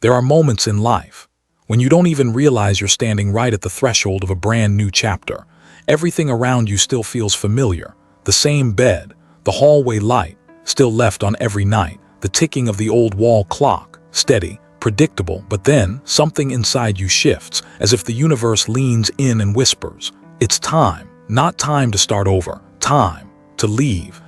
There are moments in life when you don't even realize you're standing right at the threshold of a brand new chapter. Everything around you still feels familiar. The same bed, the hallway light, still left on every night, the ticking of the old wall clock, steady, predictable, but then something inside you shifts, as if the universe leans in and whispers, "It's time." Not time to start over, time to leave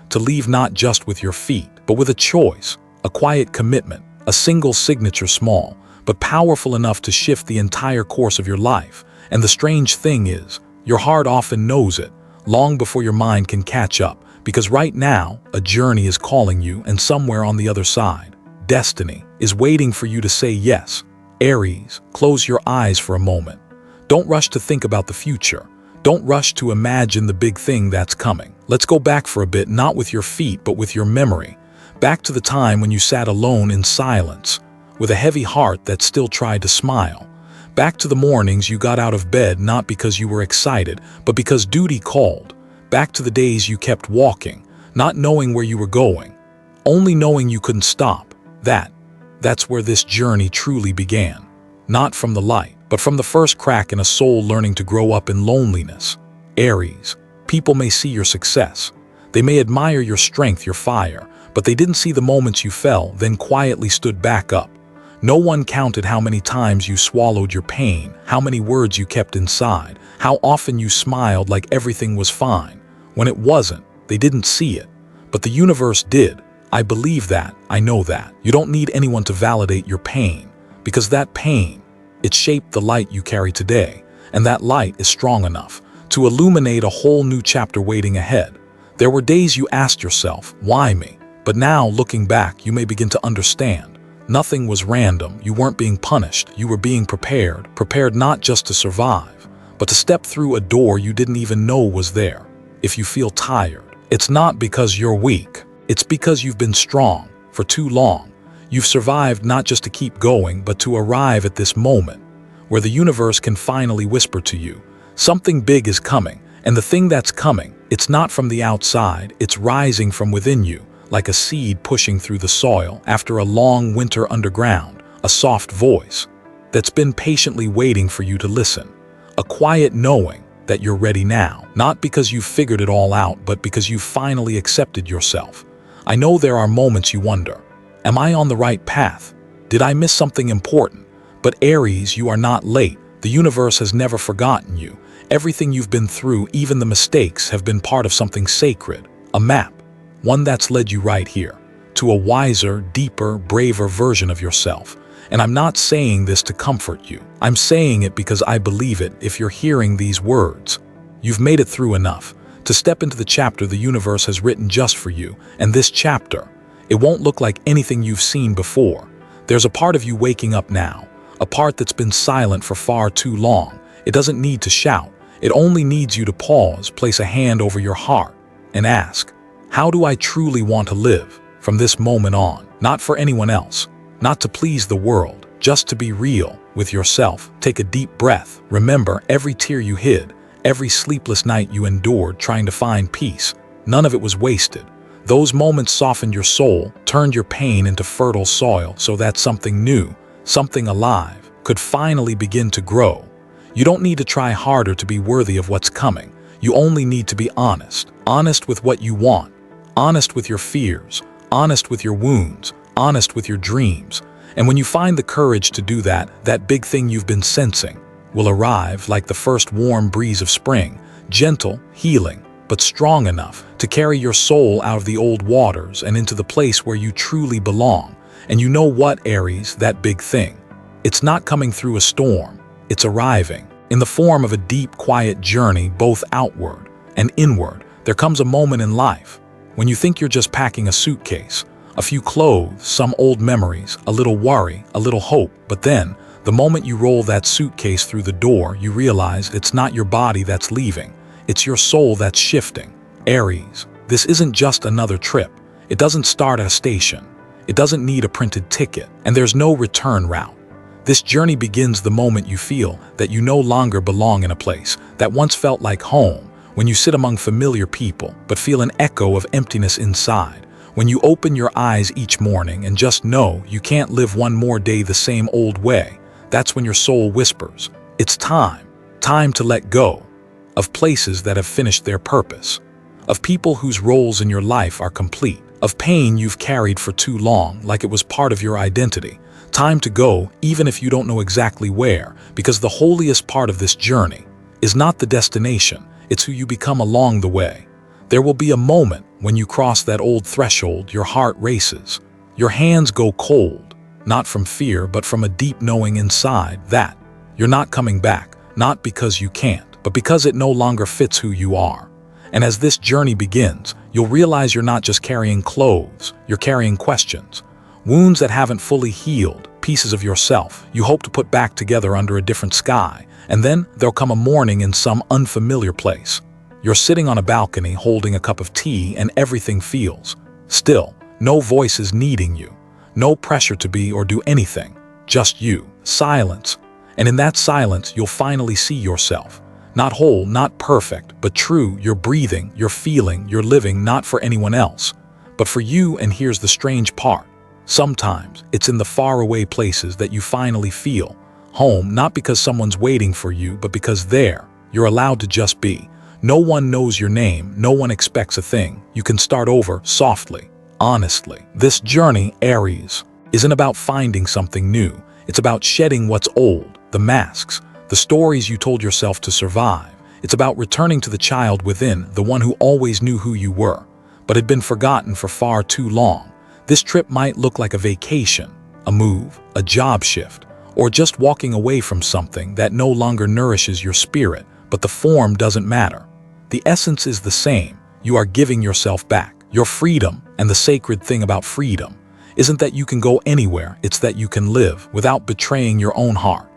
not just with your feet, but with a choice, a quiet commitment, a single signature, small, but powerful enough to shift the entire course of your life. And the strange thing is, your heart often knows it, long before your mind can catch up, because right now, a journey is calling you, and somewhere on the other side, destiny is waiting for you to say yes. Aries, close your eyes for a moment. Don't rush to think about the future. Don't rush to imagine the big thing that's coming. Let's go back for a bit, not with your feet, but with your memory. Back to the time when you sat alone in silence, with a heavy heart that still tried to smile. Back to the mornings you got out of bed not because you were excited, but because duty called. Back to the days you kept walking, not knowing where you were going, only knowing you couldn't stop. That's where this journey truly began. Not from the light, but from the first crack in a soul learning to grow up in loneliness. Aries, people may see your success. They may admire your strength, your fire, but they didn't see the moments you fell, then quietly stood back up. No one counted how many times you swallowed your pain, how many words you kept inside, how often you smiled like everything was fine. When it wasn't, they didn't see it. But the universe did. I believe that, I know that. You don't need anyone to validate your pain, because that pain, it shaped the light you carry today, and that light is strong enough to illuminate a whole new chapter waiting ahead. There were days you asked yourself, why me? But now, looking back, you may begin to understand. Nothing was random, you weren't being punished, you were being prepared not just to survive, but to step through a door you didn't even know was there. If you feel tired, it's not because you're weak, it's because you've been strong for too long. You've survived not just to keep going, but to arrive at this moment where the universe can finally whisper to you, something big is coming, and the thing that's coming, it's not from the outside, it's rising from within you, like a seed pushing through the soil after a long winter underground, a soft voice that's been patiently waiting for you to listen, a quiet knowing that you're ready now, not because you've figured it all out, but because you've finally accepted yourself. I know there are moments you wonder, am I on the right path? Did I miss something important? But Aries, you are not late. The universe has never forgotten you. Everything you've been through, even the mistakes, have been part of something sacred, a map, one that's led you right here, to a wiser, deeper, braver version of yourself. And I'm not saying this to comfort you. I'm saying it because I believe it. If you're hearing these words, you've made it through enough to step into the chapter the universe has written just for you. And this chapter, it won't look like anything you've seen before. There's a part of you waking up now, a part that's been silent for far too long. It doesn't need to shout. It only needs you to pause, place a hand over your heart, and ask, how do I truly want to live from this moment on? Not for anyone else, not to please the world, just to be real with yourself. Take a deep breath. Remember every tear you hid, every sleepless night you endured trying to find peace. None of it was wasted. Those moments softened your soul, turned your pain into fertile soil so that something new, something alive, could finally begin to grow. You don't need to try harder to be worthy of what's coming. You only need to be honest. Honest with what you want. Honest with your fears. Honest with your wounds. Honest with your dreams. And when you find the courage to do that, that big thing you've been sensing will arrive like the first warm breeze of spring, gentle, healing, but strong enough to carry your soul out of the old waters and into the place where you truly belong. And you know what, Aries, that big thing? It's not coming through a storm. It's arriving in the form of a deep, quiet journey, both outward and inward. There comes a moment in life when you think you're just packing a suitcase, a few clothes, some old memories, a little worry, a little hope. But then, the moment you roll that suitcase through the door, you realize it's not your body that's leaving. It's your soul that's shifting. Aries, this isn't just another trip. It doesn't start at a station. It doesn't need a printed ticket, and there's no return route. This journey begins the moment you feel that you no longer belong in a place that once felt like home, when you sit among familiar people but feel an echo of emptiness inside, When you open your eyes each morning and just know you can't live one more day the same old way, that's when your soul whispers, it's time. Time to let go of places that have finished their purpose, of people whose roles in your life are complete, of pain you've carried for too long like it was part of your identity. Time to go, even if you don't know exactly where, because the holiest part of this journey is not the destination, it's who you become along the way. There will be a moment when you cross that old threshold, your heart races, your hands go cold, not from fear but from a deep knowing inside that you're not coming back, not because you can't, but because it no longer fits who you are. And as this journey begins, you'll realize you're not just carrying clothes, you're carrying questions, wounds that haven't fully healed, pieces of yourself you hope to put back together under a different sky. And then there'll come a morning in some unfamiliar place. You're sitting on a balcony holding a cup of tea and everything feels still. No voices needing you, no pressure to be or do anything, just you, silence. And in that silence, you'll finally see yourself. Not whole, not perfect, but true. You're breathing, you're feeling, you're living not for anyone else, but for you. And here's the strange part. Sometimes it's in the faraway places that you finally feel home, not because someone's waiting for you, but because there, you're allowed to just be. No one knows your name, no one expects a thing. You can start over softly, honestly. This journey, Aries, isn't about finding something new. It's about shedding what's old, the masks, the stories you told yourself to survive. It's about returning to the child within, the one who always knew who you were, but had been forgotten for far too long. This trip might look like a vacation, a move, a job shift, or just walking away from something that no longer nourishes your spirit, but the form doesn't matter. The essence is the same. You are giving yourself back, your freedom. And the sacred thing about freedom isn't that you can go anywhere, it's that you can live without betraying your own heart.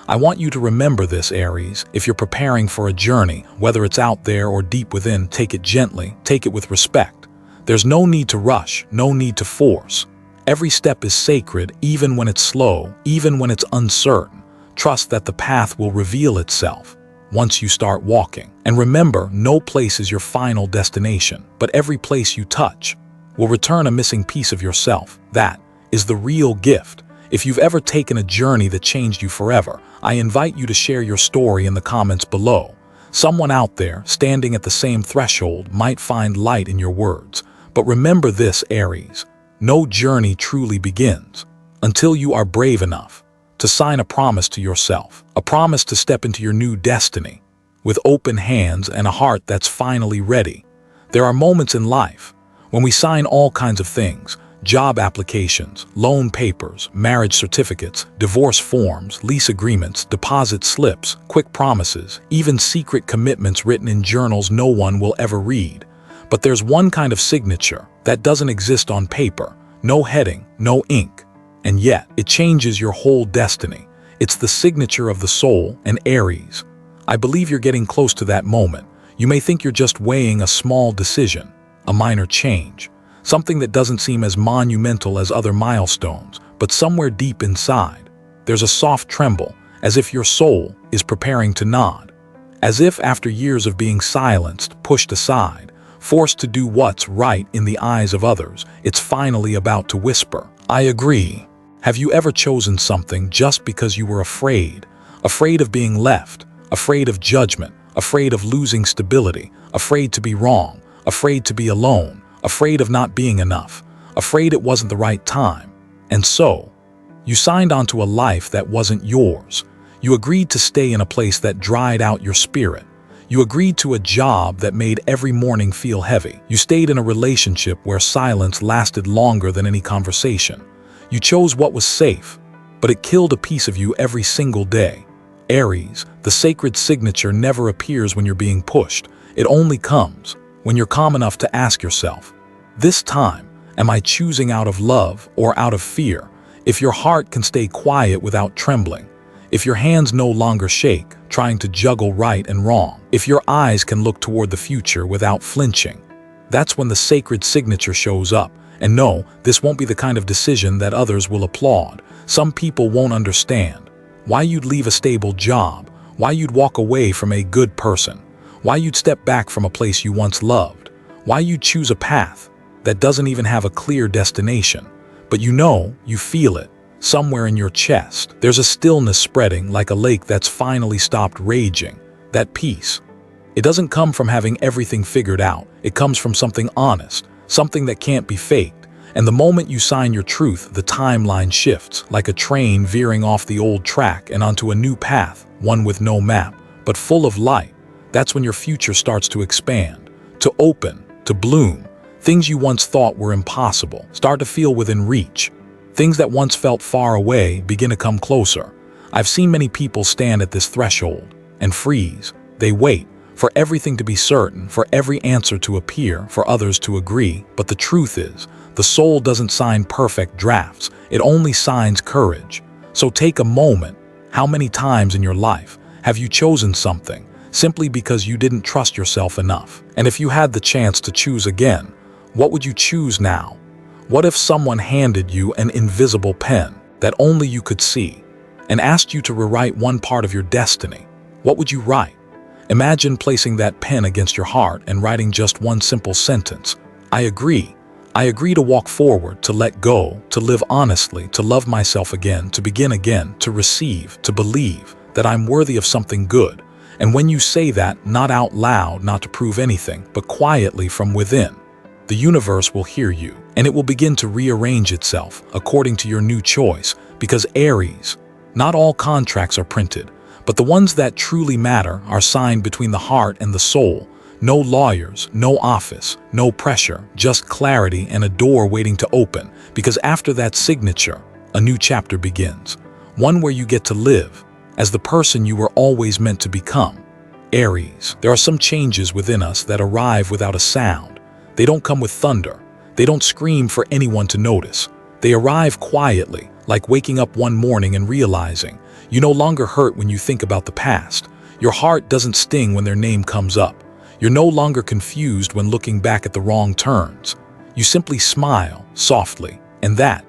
I want you to remember this, Aries. If you're preparing for a journey, whether it's out there or deep within, take it gently, take it with respect. There's no need to rush, no need to force. Every step is sacred, even when it's slow, even when it's uncertain. Trust that the path will reveal itself once you start walking. And remember, no place is your final destination, but every place you touch will return a missing piece of yourself. That is the real gift. If you've ever taken a journey that changed you forever, I invite you to share your story in the comments below. Someone out there, standing at the same threshold, might find light in your words. But remember this, Aries, no journey truly begins until you are brave enough to sign a promise to yourself, a promise to step into your new destiny with open hands and a heart that's finally ready. There are moments in life when we sign all kinds of things: job applications, loan papers, marriage certificates, divorce forms, lease agreements, deposit slips, quick promises, even secret commitments written in journals no one will ever read. But there's one kind of signature that doesn't exist on paper, no heading, no ink. And yet, it changes your whole destiny. It's the signature of the soul, and Aries, I believe you're getting close to that moment. You may think you're just weighing a small decision, a minor change, something that doesn't seem as monumental as other milestones, but somewhere deep inside, there's a soft tremble, as if your soul is preparing to nod. As if after years of being silenced, pushed aside, forced to do what's right in the eyes of others, it's finally about to whisper, I agree. Have you ever chosen something just because you were afraid? Afraid of being left, afraid of judgment, afraid of losing stability, afraid to be wrong, afraid to be alone, afraid of not being enough, afraid it wasn't the right time. And so, you signed onto a life that wasn't yours. You agreed to stay in a place that dried out your spirit. You agreed to a job that made every morning feel heavy. You stayed in a relationship where silence lasted longer than any conversation. You chose what was safe, but it killed a piece of you every single day. Aries, the sacred signature never appears when you're being pushed. It only comes when you're calm enough to ask yourself, this time, am I choosing out of love or out of fear? If your heart can stay quiet without trembling, if your hands no longer shake, trying to juggle right and wrong, if your eyes can look toward the future without flinching, that's when the sacred signature shows up. And no, this won't be the kind of decision that others will applaud. Some people won't understand why you'd leave a stable job, why you'd walk away from a good person, why you'd step back from a place you once loved, why you'd choose a path that doesn't even have a clear destination. But you know, you feel it, somewhere in your chest. There's a stillness spreading like a lake that's finally stopped raging. That peace. It doesn't come from having everything figured out. It comes from something honest, something that can't be faked. And the moment you sign your truth, the timeline shifts, like a train veering off the old track and onto a new path, one with no map, but full of light. That's when your future starts to expand, to open, to bloom. Things you once thought were impossible start to feel within reach. Things that once felt far away begin to come closer. I've seen many people stand at this threshold and freeze. They wait for everything to be certain, for every answer to appear, for others to agree. But the truth is, the soul doesn't sign perfect drafts. It only signs courage. So take a moment. How many times in your life have you chosen something simply because you didn't trust yourself enough? And if you had the chance to choose again, what would you choose now? What if someone handed you an invisible pen that only you could see and asked you to rewrite one part of your destiny? What would you write? Imagine placing that pen against your heart and writing just one simple sentence. I agree. I agree to walk forward, to let go, to live honestly, to love myself again, to begin again, to receive, to believe that I'm worthy of something good. And when you say that, not out loud, not to prove anything, but quietly from within, the universe will hear you, and it will begin to rearrange itself according to your new choice. Because Aries, not all contracts are printed, but the ones that truly matter are signed between the heart and the soul. No lawyers, no office, no pressure, just clarity and a door waiting to open. Because after that signature, a new chapter begins. One where you get to live as the person you were always meant to become. Aries, there are some changes within us that arrive without a sound. They don't come with thunder. They don't scream for anyone to notice. They arrive quietly, like waking up one morning and realizing you no longer hurt when you think about the past. Your heart doesn't sting when their name comes up. You're no longer confused when looking back at the wrong turns. You simply smile softly, and that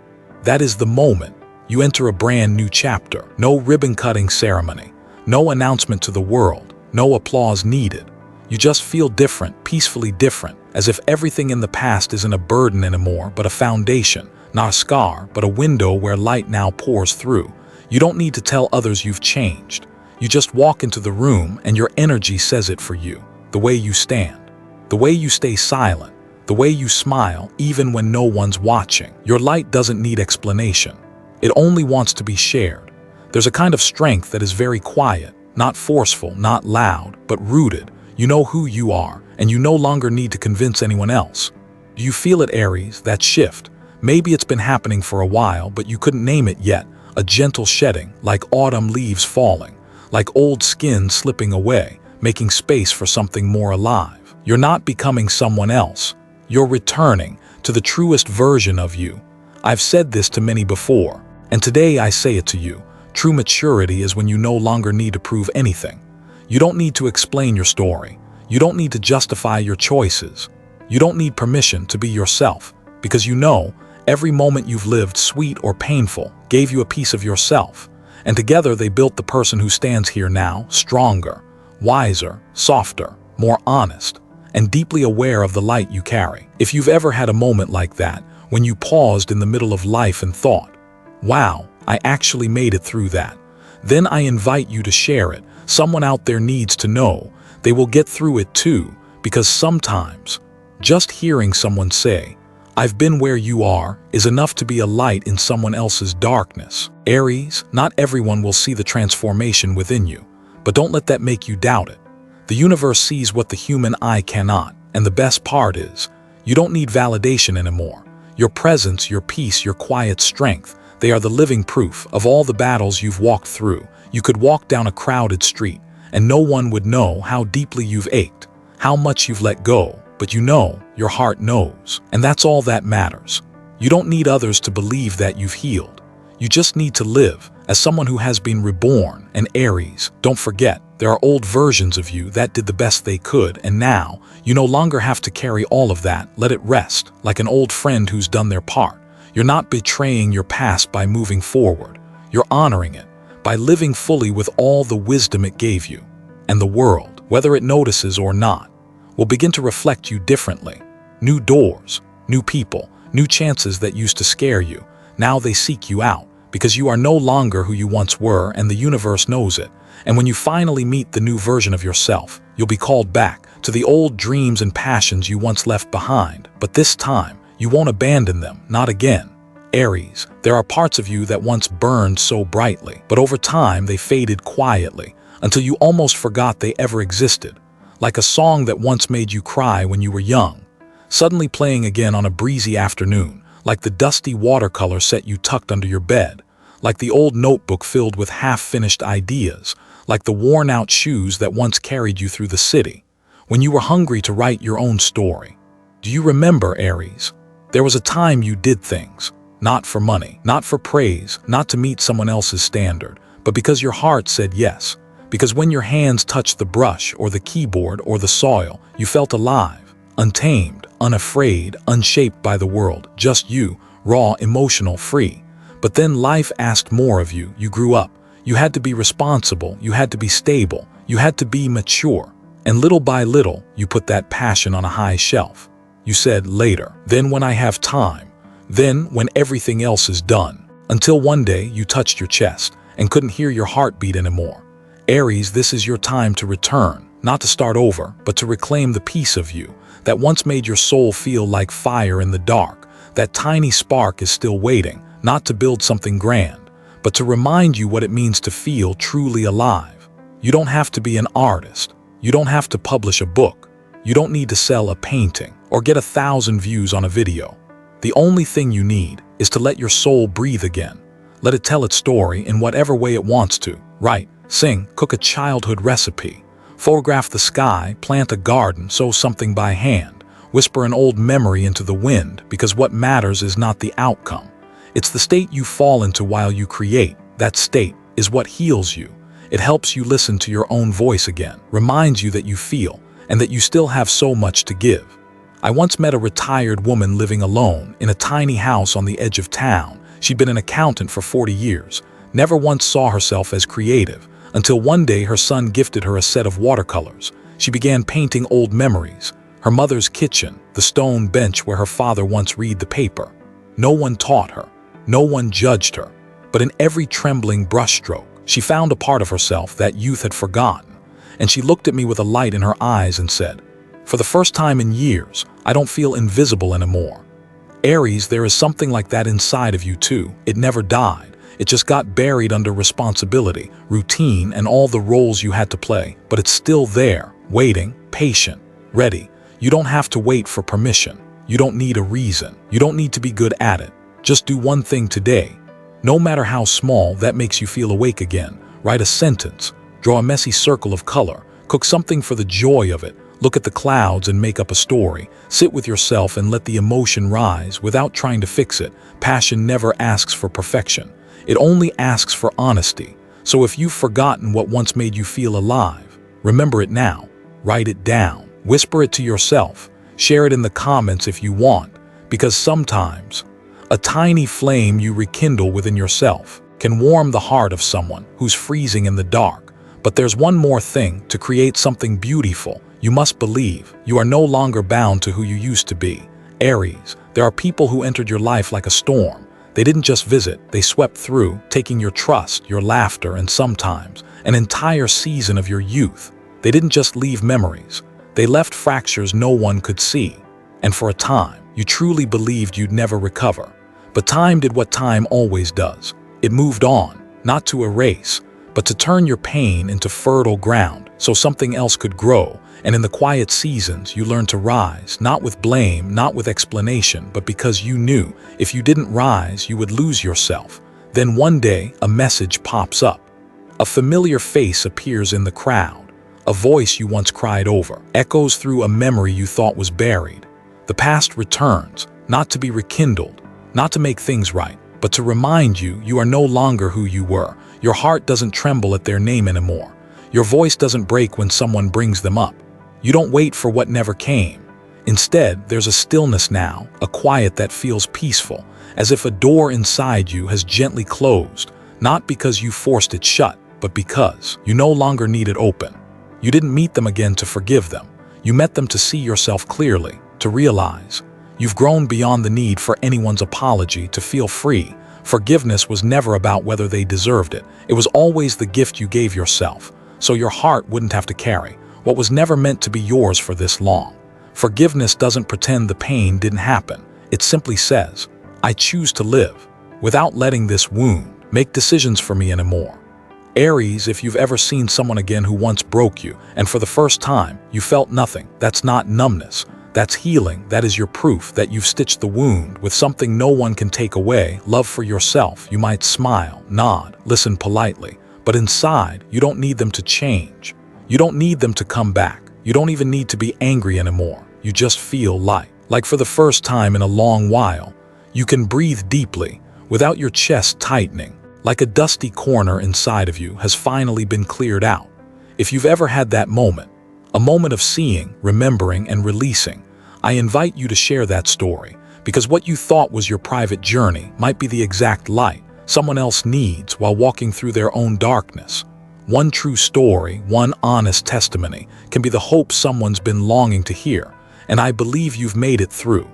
is the moment you enter a brand new chapter. No ribbon-cutting ceremony, no announcement to the world, no applause needed. You just feel different, peacefully different, as if everything in the past isn't a burden anymore, but a foundation, not a scar, but a window where light now pours through. You don't need to tell others you've changed. You just walk into the room and your energy says it for you. The way you stand, the way you stay silent, the way you smile even when no one's watching. Your light doesn't need explanation. It only wants to be shared. There's a kind of strength that is very quiet, not forceful, not loud, but rooted. You know who you are, and you no longer need to convince anyone else. Do you feel it, Aries, that shift? Maybe it's been happening for a while, but you couldn't name it yet. A gentle shedding, like autumn leaves falling, like old skin slipping away, making space for something more alive. You're not becoming someone else. You're returning to the truest version of you. I've said this to many before, and today I say it to you. True maturity is when you no longer need to prove anything. You don't need to explain your story. You don't need to justify your choices. You don't need permission to be yourself, because you know every moment you've lived, sweet or painful, gave you a piece of yourself. And together they built the person who stands here now, stronger, wiser, softer, more honest, and deeply aware of the light you carry. If you've ever had a moment like that, when you paused in the middle of life and thought, wow, I actually made it through that, then I invite you to share it. Someone out there needs to know they will get through it too, because sometimes just hearing someone say, I've been where you are, is enough to be a light in someone else's darkness. Aries, not everyone will see the transformation within you, but don't let that make you doubt it. The universe sees what the human eye cannot, and the best part is, you don't need validation anymore. Your presence, your peace, your quiet strength, they are the living proof of all the battles you've walked through. You could walk down a crowded street, and no one would know how deeply you've ached, how much you've let go, but you know, your heart knows, and that's all that matters. You don't need others to believe that you've healed. You just need to live as someone who has been reborn. And Aries, don't forget, there are old versions of you that did the best they could, and now you no longer have to carry all of that. Let it rest, like an old friend who's done their part. You're not betraying your past by moving forward. You're honoring it by living fully with all the wisdom it gave you. And the world, whether it notices or not, will begin to reflect you differently. New doors, New people, new chances that used to scare you. Now they seek you out, because you are no longer who you once were, and the universe knows it. And when you finally meet the new version of yourself, you'll be called back to the old dreams and passions you once left behind. But this time, you won't abandon them, not again. Aries, there are parts of you that once burned so brightly, but over time they faded quietly, until you almost forgot they ever existed. Like a song that once made you cry when you were young, suddenly playing again on a breezy afternoon, like the dusty watercolor set you tucked under your bed, like the old notebook filled with half-finished ideas, like the worn-out shoes that once carried you through the city, when you were hungry to write your own story. Do you remember, Aries? There was a time you did things, not for money, not for praise, not to meet someone else's standard, but because your heart said yes. Because when your hands touched the brush or the keyboard or the soil, you felt alive, untamed, unafraid, unshaped by the world, just you, raw, emotional, free. But then life asked more of you. You grew up. You had to be responsible. You had to be stable. You had to be mature. And little by little, you put that passion on a high shelf. You said, later, then when I have time, then when everything else is done. Until one day you touched your chest and couldn't hear your heartbeat anymore. Aries, this is your time to return, not to start over, but to reclaim the piece of you that once made your soul feel like fire in the dark. That tiny spark is still waiting, not to build something grand, but to remind you what it means to feel truly alive. You don't have to be an artist. You don't have to publish a book. You don't need to sell a painting or get 1,000 views on a video. The only thing you need is to let your soul breathe again. Let it tell its story in whatever way it wants to. Write, sing, cook a childhood recipe, photograph the sky, plant a garden, sew something by hand, whisper an old memory into the wind, because what matters is not the outcome. It's the state you fall into while you create. That state is what heals you. It helps you listen to your own voice again, reminds you that you feel, and that you still have so much to give. I once met a retired woman living alone in a tiny house on the edge of town. She'd been an accountant for 40 years, never once saw herself as creative, until one day her son gifted her a set of watercolors. She began painting old memories, her mother's kitchen, the stone bench where her father once read the paper. No one taught her, no one judged her, but in every trembling brushstroke, she found a part of herself that youth had forgotten. And she looked at me with a light in her eyes and said, "For the first time in years, I don't feel invisible anymore." Aries, there is something like that inside of you too. It never died. It just got buried under responsibility, routine, and all the roles you had to play. But it's still there, waiting, patient, ready. You don't have to wait for permission. You don't need a reason. You don't need to be good at it. Just do one thing today. No matter how small, that makes you feel awake again. Write a sentence. Draw a messy circle of color. Cook something for the joy of it. Look at the clouds and make up a story. Sit with yourself and let the emotion rise without trying to fix it. Passion never asks for perfection. It only asks for honesty. So if you've forgotten what once made you feel alive, remember it now. Write it down. Whisper it to yourself. Share it in the comments if you want, because sometimes a tiny flame you rekindle within yourself can warm the heart of someone who's freezing in the dark. But there's one more thing. To create something beautiful, you must believe. You are no longer bound to who you used to be. Aries, there are people who entered your life like a storm. They didn't just visit, they swept through, taking your trust, your laughter, and sometimes an entire season of your youth. They didn't just leave memories. They left fractures no one could see. And for a time, you truly believed you'd never recover. But time did what time always does. It moved on, not to erase, but to turn your pain into fertile ground so something else could grow. And in the quiet seasons, you learned to rise, not with blame, not with explanation, but because you knew if you didn't rise, you would lose yourself. Then one day, a message pops up. A familiar face appears in the crowd. A voice you once cried over echoes through a memory you thought was buried. The past returns, not to be rekindled, not to make things right, but to remind you you are no longer who you were. Your heart doesn't tremble at their name anymore. Your voice doesn't break when someone brings them up. You don't wait for what never came. Instead, there's a stillness now, a quiet that feels peaceful, as if a door inside you has gently closed, not because you forced it shut, but because you no longer need it open. You didn't meet them again to forgive them. You met them to see yourself clearly, to realize You've grown beyond the need for anyone's apology to feel free. Forgiveness was never about whether they deserved it. It was always the gift you gave yourself, so your heart wouldn't have to carry what was never meant to be yours for this long. Forgiveness doesn't pretend the pain didn't happen. It simply says, I choose to live without letting this wound make decisions for me anymore. Aries, if you've ever seen someone again who once broke you, and for the first time you felt nothing, that's not numbness. That's healing. That is your proof that you've stitched the wound with something no one can take away. Love for yourself. You might smile, nod, listen politely, but inside, you don't need them to change. You don't need them to come back. You don't even need to be angry anymore. You just feel light. Like for the first time in a long while, you can breathe deeply without your chest tightening. Like a dusty corner inside of you has finally been cleared out. If you've ever had that moment, a moment of seeing, remembering, and releasing, I invite you to share that story, because what you thought was your private journey might be the exact light someone else needs while walking through their own darkness. One true story, one honest testimony, can be the hope someone's been longing to hear, and I believe you've made it through.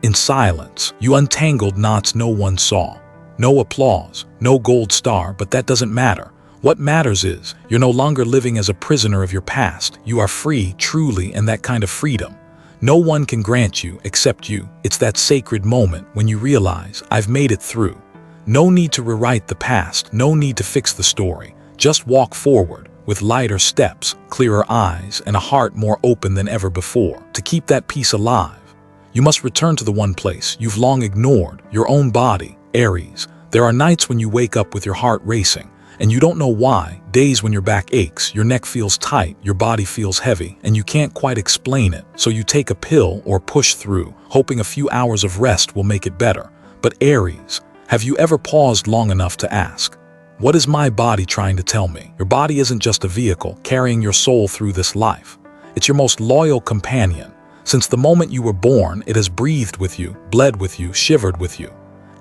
In silence, you untangled knots no one saw. No applause, no gold star, but that doesn't matter. What matters is, you're no longer living as a prisoner of your past. You are free, truly, and that kind of freedom no one can grant you except you. It's that sacred moment when you realize, I've made it through. No need to rewrite the past, no need to fix the story. Just walk forward, with lighter steps, clearer eyes, and a heart more open than ever before. To keep that peace alive, you must return to the one place you've long ignored, your own body. Aries, there are nights when you wake up with your heart racing, and you don't know why. Days when your back aches, your neck feels tight, your body feels heavy, and you can't quite explain it. So you take a pill or push through, hoping a few hours of rest will make it better. But Aries, have you ever paused long enough to ask, what is my body trying to tell me? Your body isn't just a vehicle carrying your soul through this life. It's your most loyal companion. Since the moment you were born, it has breathed with you, bled with you, shivered with you.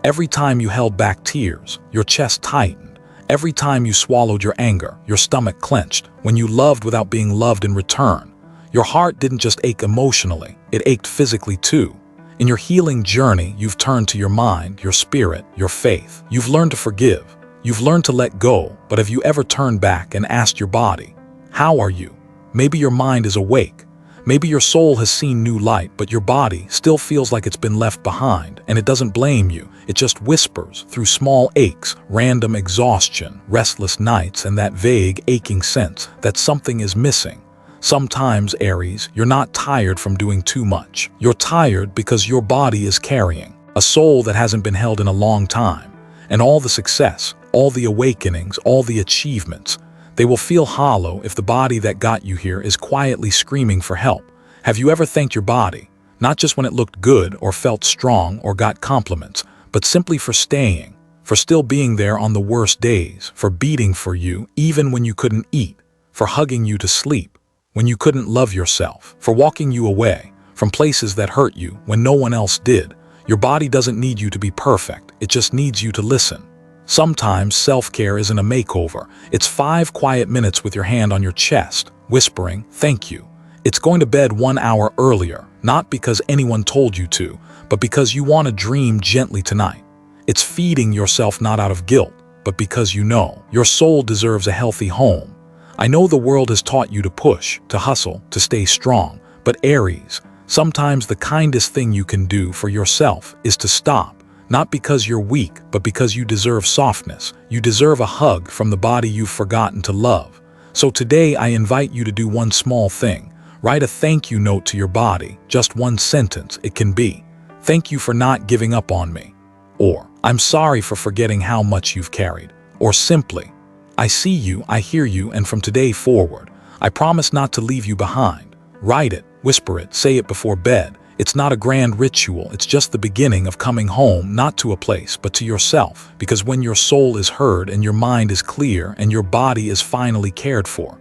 Every time you held back tears, your chest tightened. Every time you swallowed your anger, your stomach clenched. When you loved without being loved in return, your heart didn't just ache emotionally, it ached physically too. In your healing journey, you've turned to your mind, your spirit, your faith. You've learned to forgive. You've learned to let go, but have you ever turned back and asked your body, how are you? Maybe your mind is awake. Maybe your soul has seen new light, but your body still feels like it's been left behind, and it doesn't blame you. It just whispers through small aches, random exhaustion, restless nights, and that vague, aching sense that something is missing. Sometimes, Aries, you're not tired from doing too much. You're tired because your body is carrying a soul that hasn't been held in a long time. And all the success, all the awakenings, all the achievements, they will feel hollow if the body that got you here is quietly screaming for help. Have you ever thanked your body, not just when it looked good or felt strong or got compliments, but simply for staying, for still being there on the worst days, for beating for you even when you couldn't eat, for hugging you to sleep when you couldn't love yourself, for walking you away from places that hurt you when no one else did? Your body doesn't need you to be perfect, it just needs you to listen. Sometimes self-care isn't a makeover. It's 5 quiet minutes with your hand on your chest, whispering, thank you. It's going to bed 1 hour earlier, not because anyone told you to, but because you want to dream gently tonight. It's feeding yourself not out of guilt, but because you know your soul deserves a healthy home. I know the world has taught you to push, to hustle, to stay strong, but Aries, sometimes the kindest thing you can do for yourself is to stop. Not because you're weak, but because you deserve softness. You deserve a hug from the body you've forgotten to love. So today I invite you to do one small thing. Write a thank you note to your body, just one sentence. It can be, thank you for not giving up on me. Or, I'm sorry for forgetting how much you've carried. Or simply, I see you, I hear you, and from today forward, I promise not to leave you behind. Write it, whisper it, say it before bed. It's not a grand ritual, it's just the beginning of coming home, not to a place, but to yourself. Because when your soul is heard and your mind is clear and your body is finally cared for,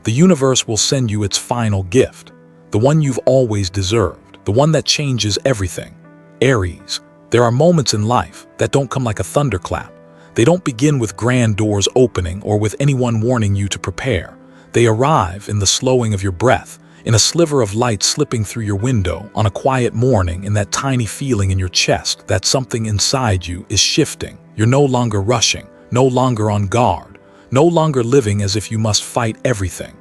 the universe will send you its final gift, the one you've always deserved, the one that changes everything. Aries, there are moments in life that don't come like a thunderclap. They don't begin with grand doors opening or with anyone warning you to prepare. They arrive in the slowing of your breath, in a sliver of light slipping through your window on a quiet morning, in that tiny feeling in your chest that something inside you is shifting. You're no longer rushing, no longer on guard, no longer living as if you must fight everything.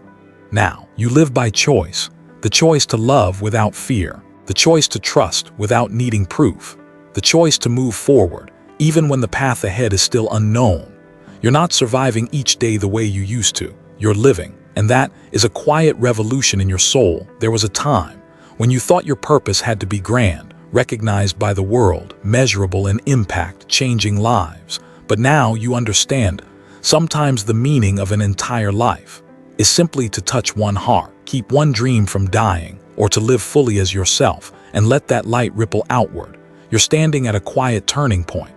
Now, you live by choice, the choice to love without fear, the choice to trust without needing proof, the choice to move forward, even when the path ahead is still unknown. You're not surviving each day the way you used to, you're living, and that is a quiet revolution in your soul. There was a time when you thought your purpose had to be grand, recognized by the world, measurable in impact, changing lives. But now you understand, sometimes the meaning of an entire life is simply to touch one heart, keep one dream from dying, or to live fully as yourself and let that light ripple outward. You're standing at a quiet turning point.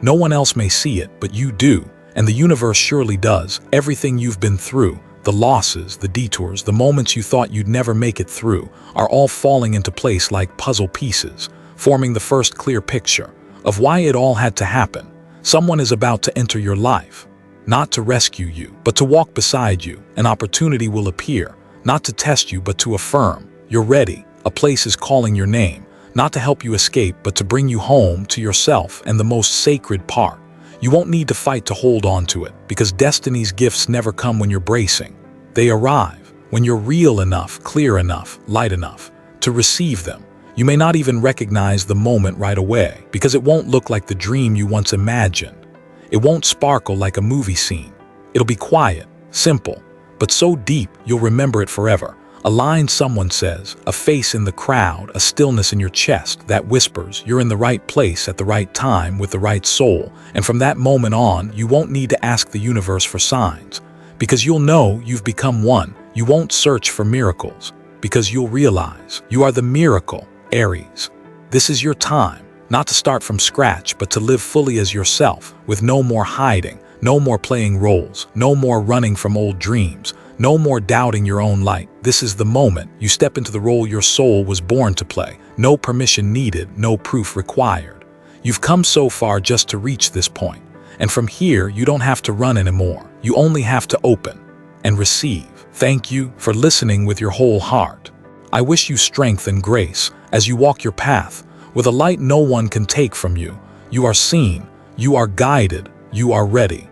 No one else may see it, but you do, and the universe surely does. Everything you've been through, the losses, the detours, the moments you thought you'd never make it through, are all falling into place like puzzle pieces, forming the first clear picture of why it all had to happen. Someone is about to enter your life, not to rescue you, but to walk beside you. An opportunity will appear, not to test you, but to affirm you're ready. A place is calling your name, not to help you escape, but to bring you home to yourself. And the most sacred part, you won't need to fight to hold on to it, because destiny's gifts never come when you're bracing. They arrive when you're real enough, clear enough, light enough to receive them. You may not even recognize the moment right away, because it won't look like the dream you once imagined. It won't sparkle like a movie scene. It'll be quiet, simple, but so deep you'll remember it forever. A line someone says, a face in the crowd, a stillness in your chest that whispers you're in the right place at the right time with the right soul. And from that moment on, you won't need to ask the universe for signs, because you'll know you've become one. You won't search for miracles, because you'll realize you are the miracle, Aries. This is your time, not to start from scratch, but to live fully as yourself, with no more hiding, no more playing roles, no more running from old dreams, no more doubting your own light. This is the moment you step into the role your soul was born to play. No permission needed, no proof required. You've come so far just to reach this point, and from here you don't have to run anymore. You only have to open and receive. Thank you for listening with your whole heart. I wish you strength and grace as you walk your path with a light no one can take from you. You are seen, you are guided, you are ready.